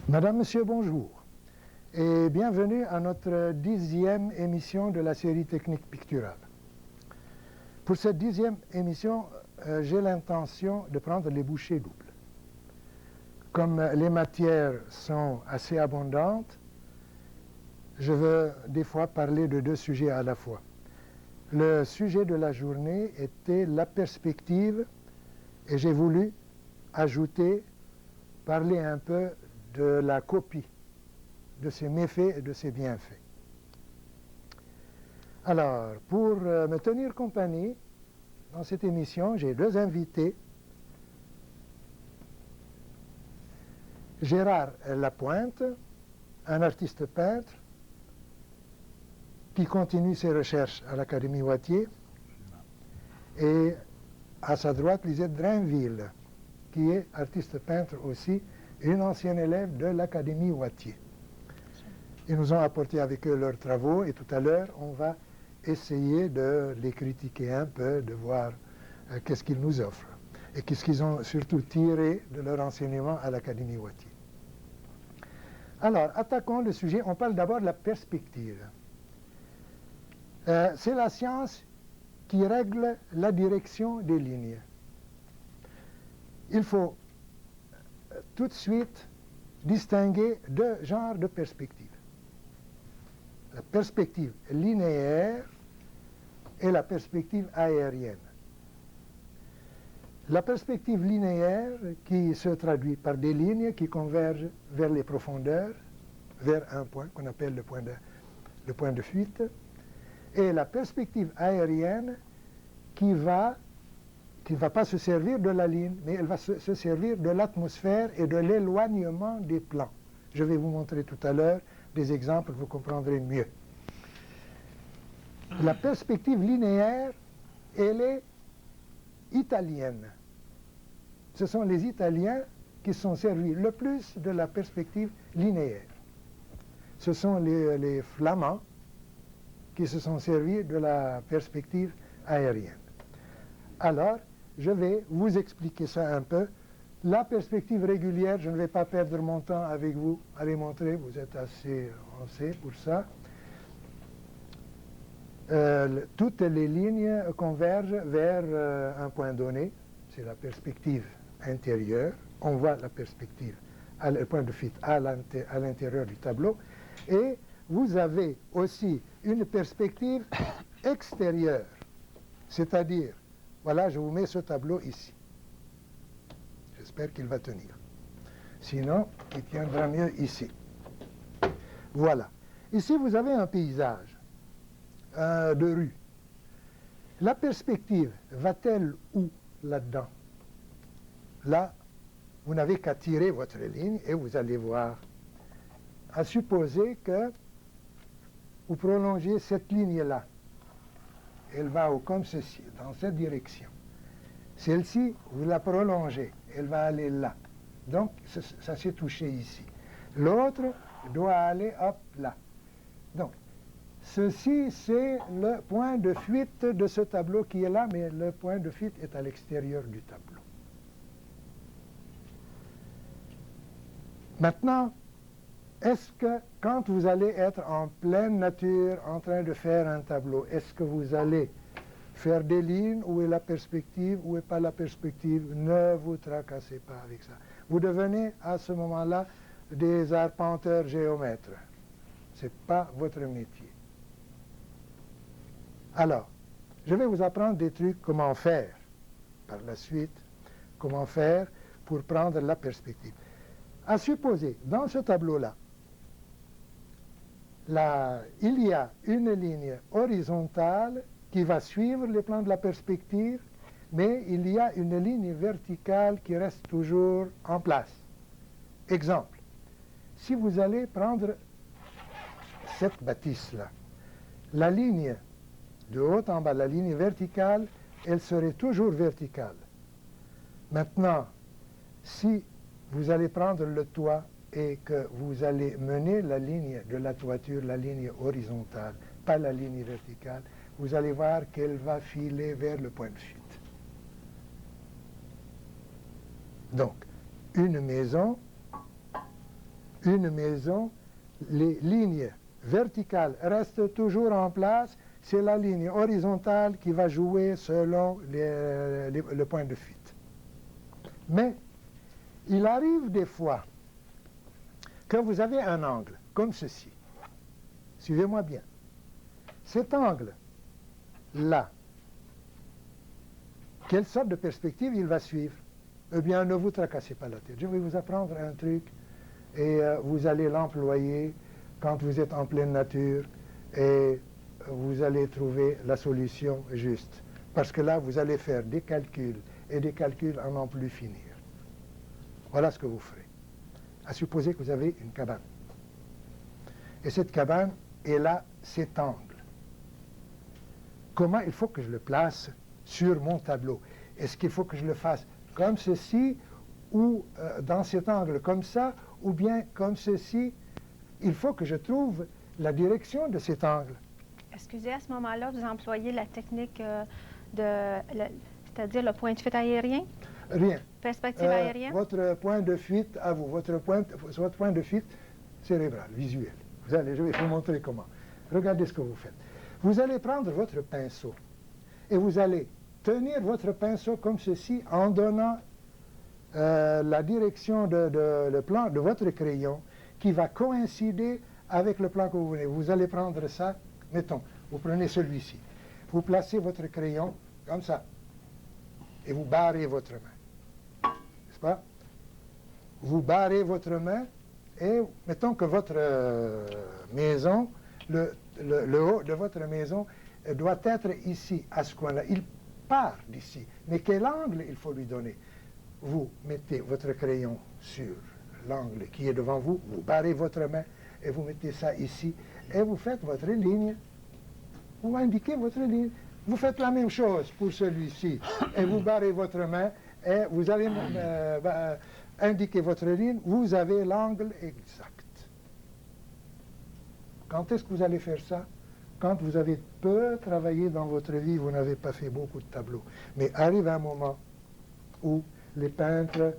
Madame, Monsieur, bonjour et bienvenue à notre 10e émission de la série Technique picturale. Pour cette 10e émission, j'ai l'intention de prendre les bouchées doubles. Comme les matières sont assez abondantes, je veux des fois parler de deux sujets à la fois. Le sujet de la journée était la perspective et j'ai voulu ajouter, parler un peu de la copie, de ses méfaits et de ses bienfaits. Alors, pour me tenir compagnie, dans cette émission, j'ai deux invités. Gérard Lapointe, un artiste peintre qui continue ses recherches à l'Académie Wattier, et à sa droite, Lisette Drainville, qui est artiste peintre aussi, une ancienne élève de l'Académie Wattier. Ils nous ont apporté avec eux leurs travaux et tout à l'heure, on va essayer de les critiquer un peu, de voir qu'est-ce qu'ils nous offrent et qu'est-ce qu'ils ont surtout tiré de leur enseignement à l'Académie Wattier. Alors, attaquons le sujet. On parle d'abord de la perspective. C'est la science qui règle la direction des lignes. Il faut tout de suite distinguer deux genres de perspectives. La perspective linéaire et la perspective aérienne. La perspective linéaire qui se traduit par des lignes qui convergent vers les profondeurs, vers un point qu'on appelle le point de fuite, et la perspective aérienne qui va pas se servir de la ligne, mais elle va se servir de l'atmosphère et de l'éloignement des plans. Je vais vous montrer tout à l'heure des exemples, vous comprendrez mieux. La perspective linéaire, elle est italienne. Ce sont les Italiens qui se sont servis le plus de la perspective linéaire. Ce sont les Flamands qui se sont servis de la perspective aérienne. Alors, je vais vous expliquer ça un peu. La perspective régulière, je ne vais pas perdre mon temps avec vous à les montrer, vous êtes assez avancés pour ça. Toutes les lignes convergent vers un point donné, c'est la perspective intérieure. On voit la perspective, le point de fuite à l'intérieur du tableau. Et vous avez aussi une perspective extérieure, c'est-à-dire, voilà, je vous mets ce tableau ici. J'espère qu'il va tenir. Sinon, il tiendra mieux ici. Voilà. Ici, vous avez un paysage de rue. La perspective va-t-elle où là-dedans? Là, vous n'avez qu'à tirer votre ligne et vous allez voir. À supposer que vous prolongez cette ligne-là. Elle va comme ceci, dans cette direction. Celle-ci, vous la prolongez, elle va aller là. Donc, ça s'est touché ici. L'autre doit aller, hop, là. Donc, ceci, c'est le point de fuite de ce tableau qui est là, mais le point de fuite est à l'extérieur du tableau. Maintenant, est-ce que quand vous allez être en pleine nature, en train de faire un tableau, est-ce que vous allez faire des lignes? Où est la perspective? Où n'est pas la perspective? Ne vous tracassez pas avec ça. Vous devenez à ce moment-là des arpenteurs géomètres. Ce n'est pas votre métier. Alors, je vais vous apprendre des trucs, comment faire par la suite, comment faire pour prendre la perspective. À supposer, dans ce tableau-là, il y a une ligne horizontale qui va suivre les plans de la perspective, mais il y a une ligne verticale qui reste toujours en place. Exemple, si vous allez prendre cette bâtisse-là, la ligne de haut en bas, la ligne verticale, elle serait toujours verticale. Maintenant, si vous allez prendre le toit et que vous allez mener la ligne de la toiture, la ligne horizontale, pas la ligne verticale, vous allez voir qu'elle va filer vers le point de fuite. Donc, une maison, les lignes verticales restent toujours en place, c'est la ligne horizontale qui va jouer selon le point de fuite. Mais il arrive des fois que vous avez un angle, comme ceci. Suivez-moi bien. Cet angle-là, quelle sorte de perspective il va suivre? Eh bien, ne vous tracassez pas la tête. Je vais vous apprendre un truc et vous allez l'employer quand vous êtes en pleine nature et vous allez trouver la solution juste. Parce que là, vous allez faire des calculs et des calculs à n'en plus finir. Voilà ce que vous ferez. À supposer que vous avez une cabane. Et cette cabane est là, cet angle. Comment il faut que je le place sur mon tableau? Est-ce qu'il faut que je le fasse comme ceci, ou dans cet angle comme ça, ou bien comme ceci? Il faut que je trouve la direction de cet angle. Excusez, à ce moment-là, vous employez la technique c'est-à-dire le point de fuite aérien? Rien. Perspective aérienne? Votre point de fuite à vous, votre point de fuite cérébral, visuel. Je vais vous montrer comment. Regardez ce que vous faites. Vous allez prendre votre pinceau et vous allez tenir votre pinceau comme ceci en donnant la direction le plan de votre crayon qui va coïncider avec le plan que vous venez. Vous allez prendre ça, mettons, vous prenez celui-ci. Vous placez votre crayon comme ça et vous barrez votre main. N'est-ce pas? Vous barrez votre main et mettons que votre maison, le haut de votre maison doit être ici, à ce coin-là. Il part d'ici. Mais quel angle il faut lui donner? Vous mettez votre crayon sur l'angle qui est devant vous, vous barrez votre main et vous mettez ça ici et vous faites votre ligne. Vous indiquez votre ligne. Vous faites la même chose pour celui-ci et vous barrez votre main et vous allez indiquer votre ligne. Vous avez l'angle exact. Quand est-ce que vous allez faire ça? Quand vous avez peu travaillé dans votre vie, vous n'avez pas fait beaucoup de tableaux. Mais arrive un moment où les peintres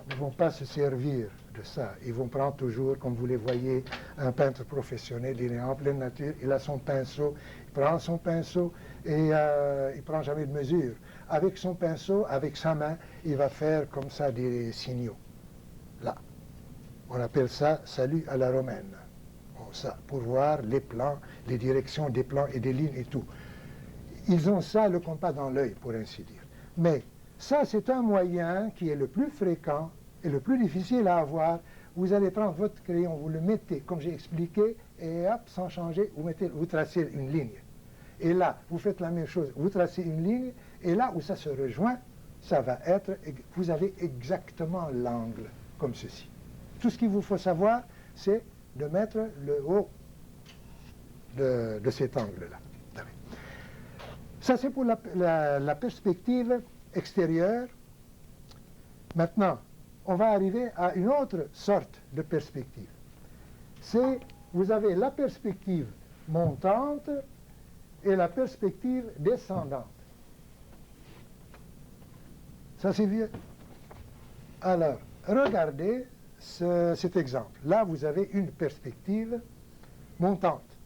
ne vont pas se servir de ça. Ils vont prendre toujours, comme vous les voyez, un peintre professionnel, il est en pleine nature, il a son pinceau, il prend son pinceau et il ne prend jamais de mesure. Avec son pinceau, avec sa main, il va faire comme ça des signaux. Là. On appelle ça salut à la romaine. Ça, pour voir les plans, les directions des plans et des lignes et tout. Ils ont ça, le compas dans l'œil, pour ainsi dire. Mais ça, c'est un moyen qui est le plus fréquent et le plus difficile à avoir. Vous allez prendre votre crayon, vous le mettez, comme j'ai expliqué, et hop, sans changer, vous tracez une ligne. Et là, vous faites la même chose, vous tracez une ligne, et là où ça se rejoint, ça va être, vous avez exactement l'angle, comme ceci. Tout ce qu'il vous faut savoir, c'est de mettre le haut de cet angle-là. Ça, c'est pour la perspective extérieure. Maintenant, on va arriver à une autre sorte de perspective. C'est, vous avez la perspective montante et la perspective descendante. Ça, c'est vieux. Alors, regardez cet exemple. Là, vous avez une perspective montante.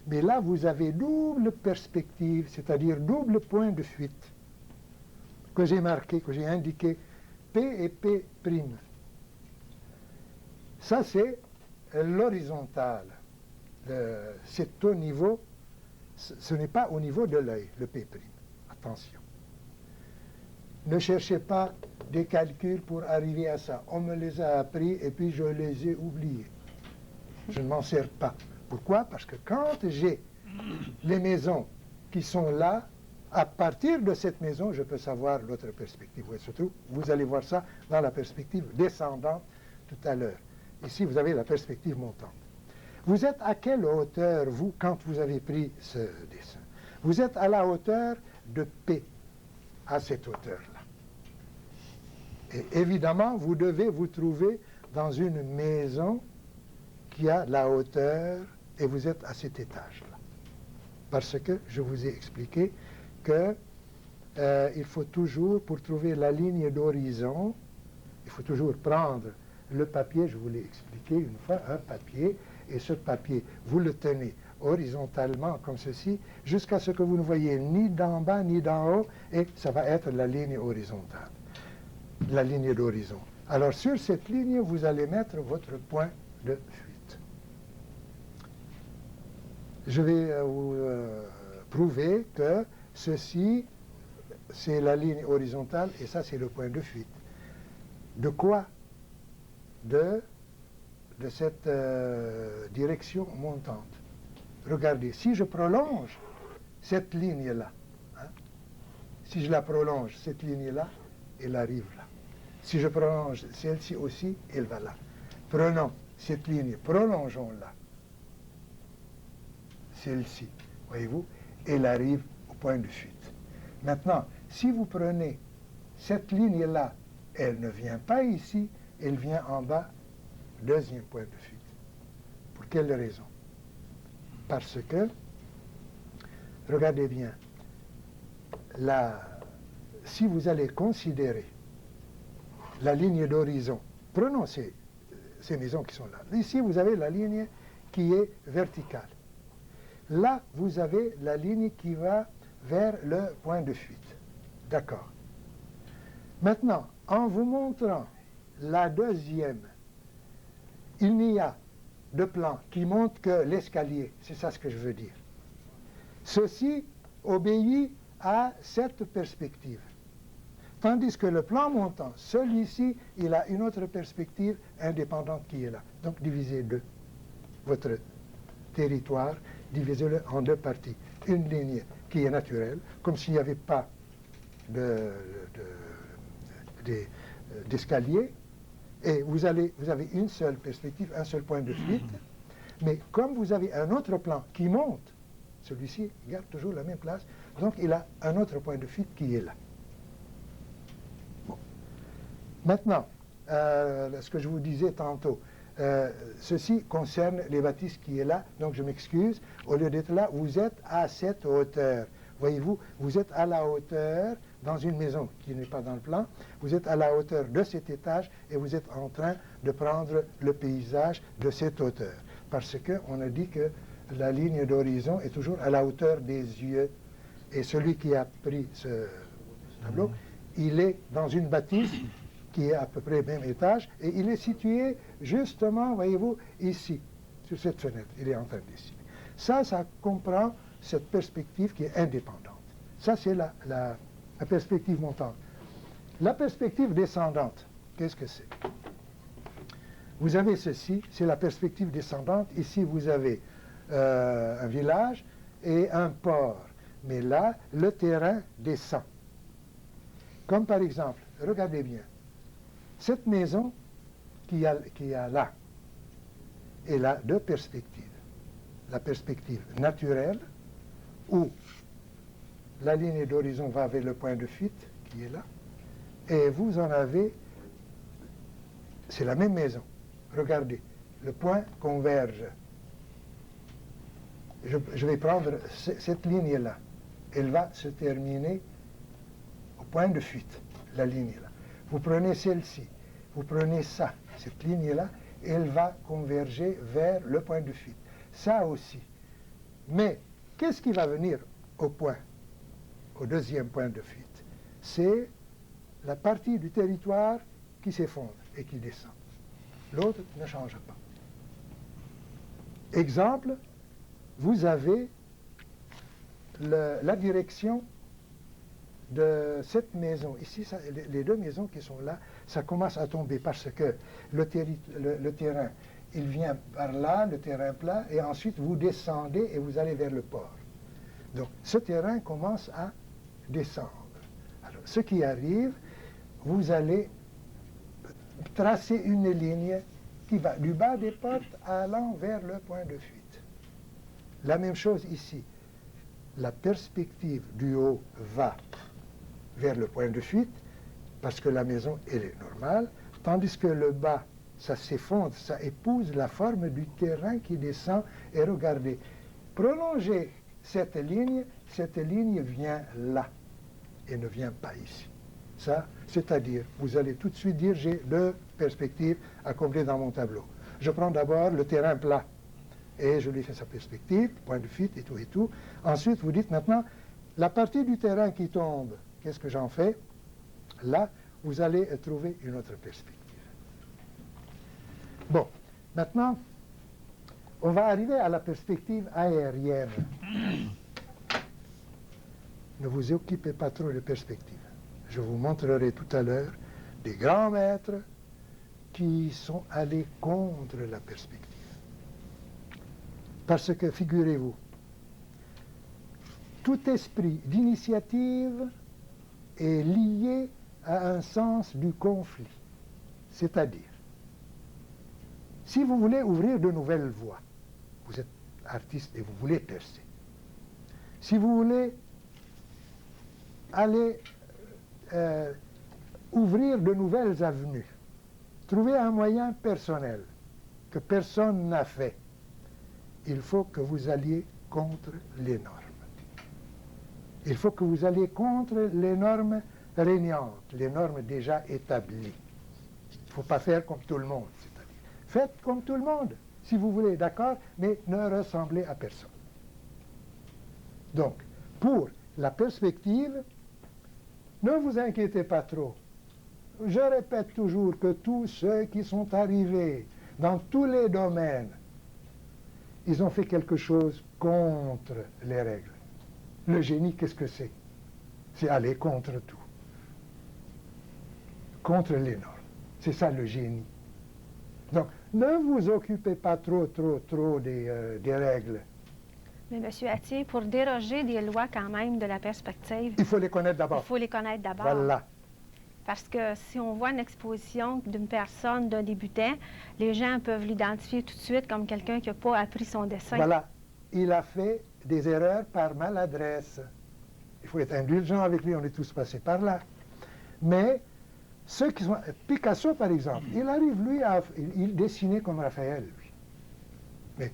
Mais là, vous avez double perspective, c'est-à-dire double point de fuite, que j'ai marqué, que j'ai indiqué, P et P'. Ça, c'est l'horizontale. C'est au niveau, ce n'est pas au niveau de l'œil, le P'. Attention. Ne cherchez pas des calculs pour arriver à ça. On me les a appris et puis je les ai oubliés. Je ne m'en sers pas. Pourquoi? Parce que quand j'ai les maisons qui sont là, à partir de cette maison, je peux savoir l'autre perspective où elle se trouve. Vous allez voir ça dans la perspective descendante tout à l'heure. Ici, vous avez la perspective montante. Vous êtes à quelle hauteur, vous, quand vous avez pris ce dessin? Vous êtes à la hauteur de P, à cette hauteur-là. Et évidemment, vous devez vous trouver dans une maison qui a la hauteur et vous êtes à cet étage-là. Parce que je vous ai expliqué que il faut toujours, pour trouver la ligne d'horizon, il faut toujours prendre le papier, je vous l'ai expliqué une fois, un papier, et ce papier, vous le tenez horizontalement comme ceci, jusqu'à ce que vous ne voyez ni d'en bas ni d'en haut, et ça va être la ligne horizontale, la ligne d'horizon. Alors sur cette ligne, vous allez mettre votre point de fuite. Je vais vous prouver que ceci, c'est la ligne horizontale et ça, c'est le point de fuite. De quoi? De cette direction montante. Regardez, si je prolonge cette ligne-là, hein, si je la prolonge, cette ligne-là, elle arrive là. Si je prolonge celle-ci aussi, elle va là. Prenons cette ligne, prolongeons-la. Celle-ci, voyez-vous, elle arrive au point de fuite. Maintenant, si vous prenez cette ligne-là, elle ne vient pas ici, elle vient en bas, deuxième point de fuite. Pour quelle raison? Parce que, regardez bien, si vous allez considérer la ligne d'horizon, prenons ces maisons qui sont là. Ici, vous avez la ligne qui est verticale. Là, vous avez la ligne qui va vers le point de fuite. D'accord. Maintenant, en vous montrant la deuxième, il n'y a de plan qui montre que l'escalier, c'est ça ce que je veux dire. Ceci obéit à cette perspective. Tandis que le plan montant, celui-ci, il a une autre perspective indépendante qui est là. Donc divisez deux. Votre territoire, divisez-le en deux parties. Une ligne qui est naturelle, comme s'il n'y avait pas d'escalier, et vous avez une seule perspective, un seul point de fuite, mais comme vous avez un autre plan qui monte, celui-ci garde toujours la même place, donc il a un autre point de fuite qui est là. Bon. Maintenant, ce que je vous disais tantôt, ceci concerne les bâtisses qui est là, donc je m'excuse, au lieu d'être là, vous êtes à cette hauteur. Voyez-vous, vous êtes à la hauteur, dans une maison qui n'est pas dans le plan, vous êtes à la hauteur de cet étage et vous êtes en train de prendre le paysage de cette hauteur. Parce qu'on a dit que la ligne d'horizon est toujours à la hauteur des yeux. Et celui qui a pris ce tableau, il est dans une bâtisse qui est à peu près au même étage et il est situé justement, voyez-vous, ici, sur cette fenêtre. Il est en train de dessiner. Ça comprend cette perspective qui est indépendante. Ça, c'est la perspective montante. La perspective descendante, qu'est-ce que c'est? Vous avez ceci, c'est la perspective descendante. Ici, vous avez un village et un port. Mais là, le terrain descend. Comme par exemple, regardez bien, cette maison qui a là, elle a deux perspectives. La perspective naturelle, où la ligne d'horizon va vers le point de fuite, qui est là, et vous en avez, c'est la même maison. Regardez, le point converge. Je vais prendre cette ligne-là. Elle va se terminer au point de fuite, la ligne-là. Vous prenez celle-ci, vous prenez ça, cette ligne-là, elle va converger vers le point de fuite. Ça aussi. Mais qu'est-ce qui va venir au point, au deuxième point de fuite? C'est la partie du territoire qui s'effondre et qui descend. L'autre ne change pas. Exemple, vous avez la direction de cette maison. Ici, les deux maisons qui sont là, ça commence à tomber parce que le terrain, il vient par là, le terrain plat, et ensuite vous descendez et vous allez vers le port. Donc, ce terrain commence à descendre. Alors, ce qui arrive, vous allez tracer une ligne qui va du bas des portes allant vers le point de fuite. La même chose ici. La perspective du haut va vers le point de fuite parce que la maison, elle est normale, tandis que le bas, ça s'effondre, ça épouse la forme du terrain qui descend. Et regardez, prolongez cette ligne vient là et ne vient pas ici. Ça, c'est-à-dire, vous allez tout de suite dire, j'ai deux perspectives à combler dans mon tableau. Je prends d'abord le terrain plat et je lui fais sa perspective, point de fuite et tout et tout. Ensuite, vous dites maintenant, la partie du terrain qui tombe, qu'est-ce que j'en fais? Là, vous allez trouver une autre perspective. Bon, maintenant, on va arriver à la perspective aérienne. Ne vous occupez pas trop de perspective. Je vous montrerai tout à l'heure des grands maîtres qui sont allés contre la perspective. Parce que, figurez-vous, tout esprit d'initiative est lié à un sens du conflit. C'est-à-dire, si vous voulez ouvrir de nouvelles voies, vous êtes artiste et vous voulez percer. Si vous voulez aller ouvrir de nouvelles avenues, trouver un moyen personnel que personne n'a fait, il faut que vous alliez contre les normes. Il faut que vous alliez contre les normes régnantes, les normes déjà établies. Il ne faut pas faire comme tout le monde, c'est-à-dire. Faites comme tout le monde, si vous voulez, d'accord, mais ne ressemblez à personne. Donc, pour la perspective, ne vous inquiétez pas trop. Je répète toujours que tous ceux qui sont arrivés dans tous les domaines, ils ont fait quelque chose contre les règles. Le génie, qu'est-ce que c'est? C'est aller contre tout. Contre les normes. C'est ça le génie. Donc, ne vous occupez pas trop des règles. Mais M. Attier, pour déroger des lois quand même de la perspective, il faut les connaître d'abord. Il faut les connaître d'abord. Voilà. Parce que si on voit une exposition d'une personne, d'un débutant, les gens peuvent l'identifier tout de suite comme quelqu'un qui n'a pas appris son dessin. Voilà. Il a fait des erreurs par maladresse. Il faut être indulgent avec lui, on est tous passés par là. Mais ceux qui sont... Picasso, par exemple, il arrive, lui, il dessinait comme Raphaël, lui. Mais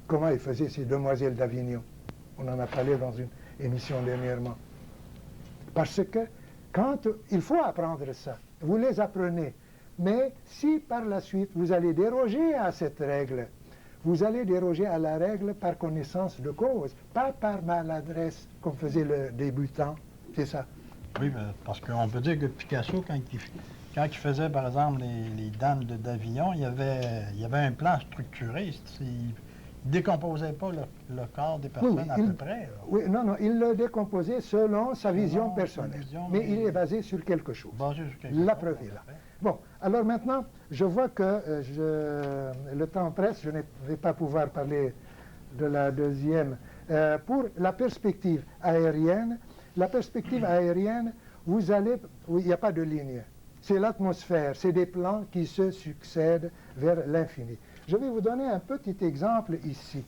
comment il faisait ces demoiselles d'Avignon? On en a parlé dans une émission dernièrement. Parce que quand il faut apprendre ça, vous les apprenez. Mais si par la suite vous allez déroger à cette règle, vous allez déroger à la règle par connaissance de cause, pas par maladresse, comme faisait le débutant. C'est ça. Oui, parce qu'on peut dire que Picasso, quand il faisait, par exemple, les dames d'Avignon, il y avait un plan structuré. Il ne décomposait pas le corps des personnes à peu près. Là. Oui, non, il le décomposait selon sa vision personnelle. Mais il est basé sur quelque chose. Basé sur quelque la chose, preuve est là. Bon, alors maintenant, je vois que le temps presse, je ne vais pas pouvoir parler de la deuxième. Pour la perspective aérienne, vous allez... Oui, il n'y a pas de ligne. C'est l'atmosphère, c'est des plans qui se succèdent vers l'infini. Je vais vous donner un petit exemple ici.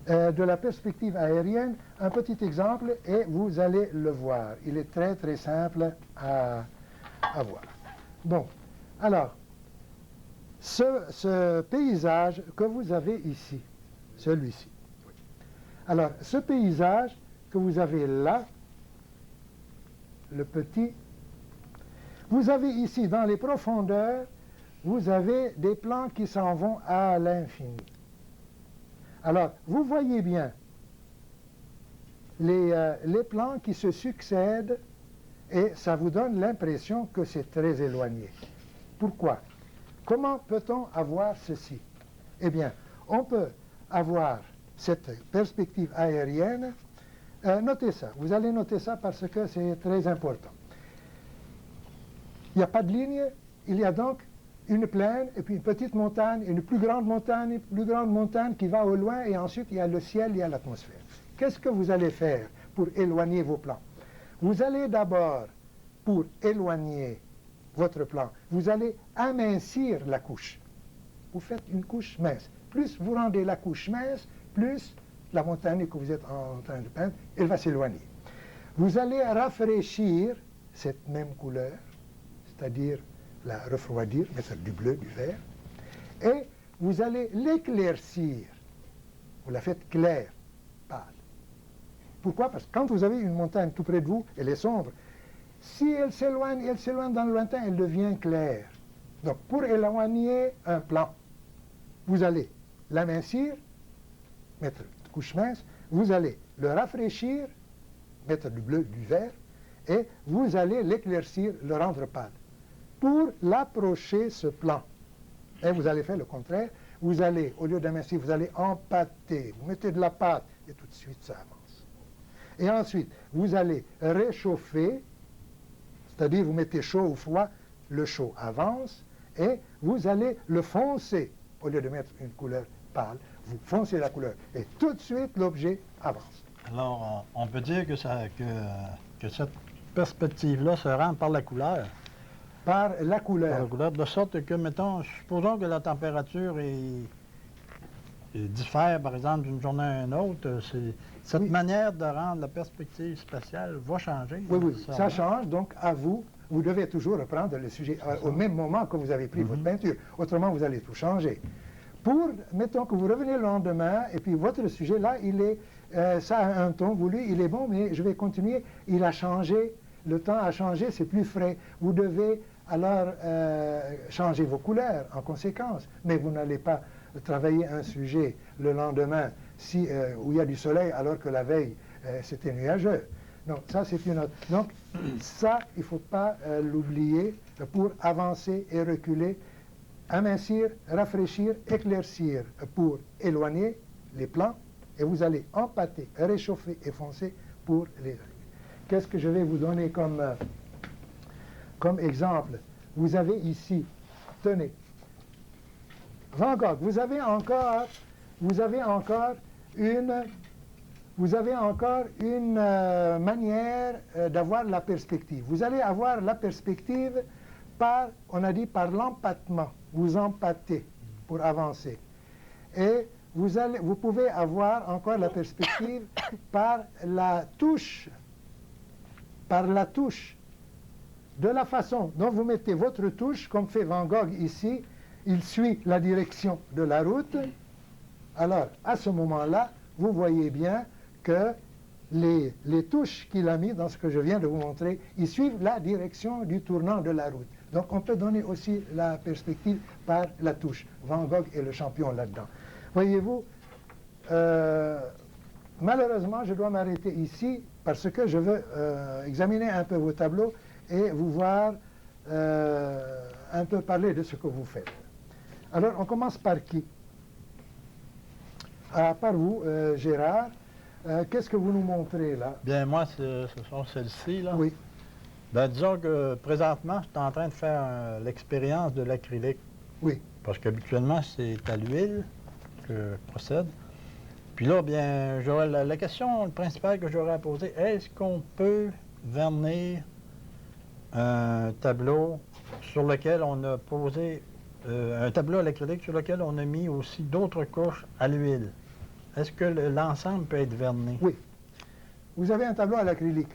De la perspective aérienne, un petit exemple et vous allez le voir. Il est très simple à voir. Bon, alors, ce paysage que vous avez ici, celui-ci. Alors, ce paysage que vous avez là, le petit, vous avez ici, dans les profondeurs, vous avez des plans qui s'en vont à l'infini. Alors, vous voyez bien les plans qui se succèdent et ça vous donne l'impression que c'est très éloigné. Pourquoi? Comment peut-on avoir ceci? Eh bien, on peut avoir cette perspective aérienne. Notez ça. Vous allez noter ça parce que c'est très important. Il n'y a pas de ligne. Il y a donc une plaine, et puis une petite montagne, une plus grande montagne qui va au loin, et ensuite il y a le ciel, il y a l'atmosphère. Qu'est-ce que vous allez faire pour éloigner vos plans? Vous allez d'abord, pour éloigner votre plan, vous allez amincir la couche. Vous faites une couche mince. Plus vous rendez la couche mince, plus la montagne que vous êtes en train de peindre, elle va s'éloigner. Vous allez rafraîchir cette même couleur, c'est-à-dire la refroidir, mettre du bleu, du vert, et vous allez l'éclaircir. Vous la faites claire, pâle. Pourquoi? Parce que quand vous avez une montagne tout près de vous, elle est sombre. Si elle s'éloigne dans le lointain, elle devient claire. Donc, pour éloigner un plan, vous allez l'amincir, mettre une couche mince, vous allez le rafraîchir, mettre du bleu, du vert, et vous allez l'éclaircir, le rendre pâle. Pour l'approcher, ce plan, et vous allez faire le contraire, vous allez, au lieu d'amincir, vous allez empâter, vous mettez de la pâte, et tout de suite, ça avance. Et ensuite, vous allez réchauffer, c'est-à-dire vous mettez chaud ou froid, le chaud avance, et vous allez le foncer. Au lieu de mettre une couleur pâle, vous foncez la couleur, et tout de suite, l'objet avance. Alors, on peut dire que cette perspective-là se rend par la couleur. Par la couleur. Par la couleur, de sorte que, mettons, supposons que la température diffère, par exemple, d'une journée à une autre, cette manière de rendre la perspective spatiale va changer. Oui, oui, ça change, donc à vous, vous devez toujours reprendre le sujet au même moment que vous avez pris votre peinture. Autrement, vous allez tout changer. Mettons que vous revenez le lendemain, et puis votre sujet, là, ça a un ton voulu, il est bon, mais je vais continuer, il a changé, le temps a changé, c'est plus frais. Vous devez alors changer vos couleurs en conséquence, mais vous n'allez pas travailler un sujet le lendemain où il y a du soleil alors que la veille c'était nuageux. Donc ça c'est une autre. Donc ça il ne faut pas l'oublier pour avancer et reculer, amincir, rafraîchir, éclaircir pour éloigner les plans et vous allez empâter, réchauffer et foncer pour les. Qu'est-ce que je vais vous donner comme exemple? Vous avez ici, tenez, Van Gogh, vous avez encore une manière d'avoir la perspective. Vous allez avoir la perspective on a dit par l'empâtement. Vous empâtez pour avancer. Et vous pouvez avoir encore la perspective par la touche. De la façon dont vous mettez votre touche, comme fait Van Gogh ici, il suit la direction de la route. Alors, à ce moment-là, vous voyez bien que les touches qu'il a mis dans ce que je viens de vous montrer, ils suivent la direction du tournant de la route. Donc, on peut donner aussi la perspective par la touche. Van Gogh est le champion là-dedans. Voyez-vous, malheureusement, je dois m'arrêter ici parce que je veux examiner un peu vos tableaux et vous voir un peu parler de ce que vous faites. Alors, on commence par qui? Par vous, Gérard. Qu'est-ce que vous nous montrez là? Bien, moi, ce sont celles-ci, là. Oui. Ben, disons que présentement, je suis en train de faire l'expérience de l'acrylique. Oui. Parce qu'habituellement, c'est à l'huile que je procède. Puis là, bien, la question principale que j'aurais à poser, est-ce qu'on peut vernir un tableau sur lequel on a posé, un tableau à l'acrylique sur lequel on a mis aussi d'autres couches à l'huile? Est-ce que l'ensemble peut être verni? Oui. Vous avez un tableau à l'acrylique.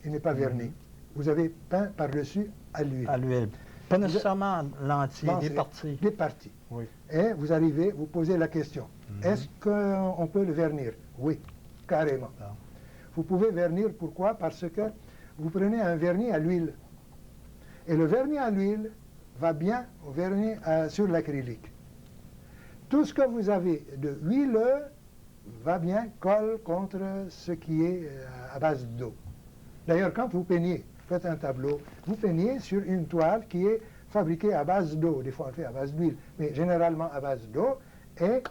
Il n'est pas verni. Vous avez peint par-dessus à l'huile. À l'huile. Pas nécessairement l'entier, des parties. Des parties. Oui. Et vous arrivez, vous posez la question. Est-ce qu'on peut le vernir? Oui, carrément. Ah. Vous pouvez vernir, pourquoi? Parce que vous prenez un vernis à l'huile. Et le vernis à l'huile va bien au vernis sur l'acrylique. Tout ce que vous avez de huileux va bien, colle contre ce qui est à base d'eau. D'ailleurs, quand vous peignez, faites un tableau, vous peignez sur une toile qui est fabriquée à base d'eau. Des fois, on le fait à base d'huile, mais généralement à base d'eau. Et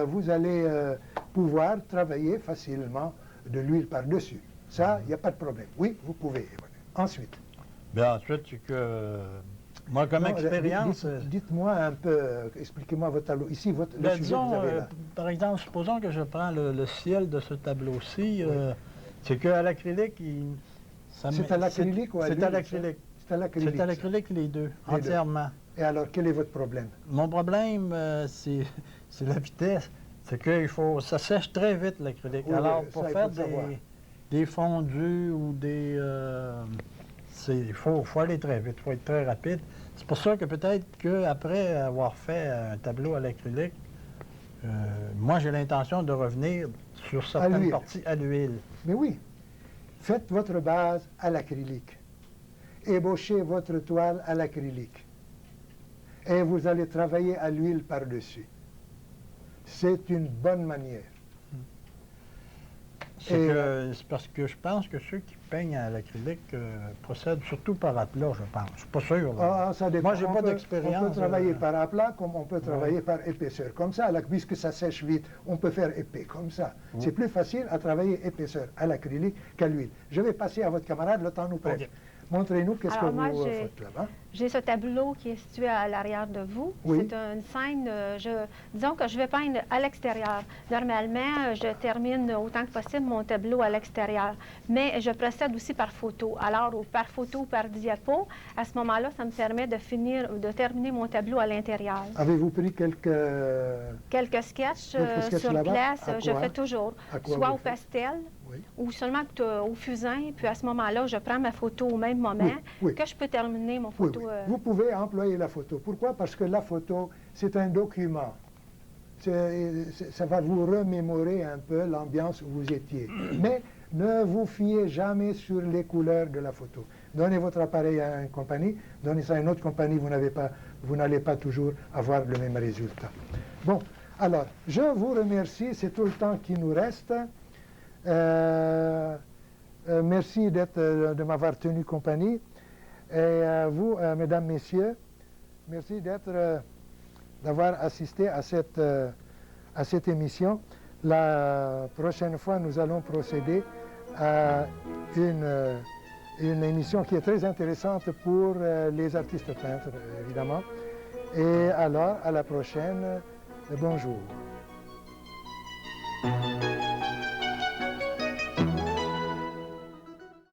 vous allez pouvoir travailler facilement de l'huile par-dessus. Ça, il n'y a pas de problème. Oui, vous pouvez. Ensuite. Bien, ensuite, c'est que moi, comme expérience... Dites-moi un peu, expliquez-moi votre tableau. Ici, le sujet disons, que vous avez là. par exemple, supposons que je prends le ciel de ce tableau-ci. C'est qu'à l'acrylique, c'est à l'acrylique ou à l'huile? C'est à l'acrylique. C'est à l'acrylique. C'est à l'acrylique les deux, entièrement. Et alors, quel est votre problème? Mon problème, c'est la vitesse. C'est que ça sèche très vite l'acrylique. Oui, alors, ça, pour faire des fondus ou des... il faut aller très vite, il faut être très rapide. C'est pour ça que peut-être qu'après avoir fait un tableau à l'acrylique, moi j'ai l'intention de revenir sur certaines l'huile. parties à l'huile. Mais oui, faites votre base à l'acrylique. Ébauchez votre toile à l'acrylique. Et vous allez travailler à l'huile par-dessus. C'est une bonne manière. C'est parce que je pense que ceux qui peignent à l'acrylique procèdent surtout par aplat, je pense. Je suis pas sûr. Là. Ça dépend. Moi, j'ai pas d'expérience. On peut travailler par aplat comme on peut travailler par épaisseur. Comme ça, puisque ça sèche vite, on peut faire épais comme ça. C'est plus facile à travailler épaisseur à l'acrylique qu'à l'huile. Je vais passer à votre camarade, le temps nous presse. Okay. Montrez-nous qu'est-ce que Alors, moi, vous faites là-bas. J'ai ce tableau qui est situé à l'arrière de vous. Oui. C'est une scène, disons que je vais peindre à l'extérieur. Normalement, je termine autant que possible mon tableau à l'extérieur. Mais je procède aussi par photo. Alors, par photo ou par diapo, à ce moment-là, ça me permet de terminer mon tableau à l'intérieur. Avez-vous pris quelques Sketchs sketchs sur là-bas? place, À je quoi? fais toujours. À quoi Soit vous au faites? pastel, Oui. ou seulement au fusain, puis à ce moment-là, je prends ma photo au même moment Oui. que je peux terminer mon Oui, photo. oui. Vous pouvez employer la photo. Pourquoi? Parce que la photo, c'est un document. Ça va vous remémorer un peu l'ambiance où vous étiez. Mais ne vous fiez jamais sur les couleurs de la photo. Donnez votre appareil à une compagnie, donnez ça à une autre compagnie, vous n'allez pas toujours avoir le même résultat. Bon, alors, je vous remercie, c'est tout le temps qui nous reste. Merci de m'avoir tenu compagnie. Et vous, mesdames, messieurs, merci d'avoir assisté à cette émission. La prochaine fois, nous allons procéder à une émission qui est très intéressante pour les artistes peintres, évidemment. Et alors, à la prochaine. Bonjour.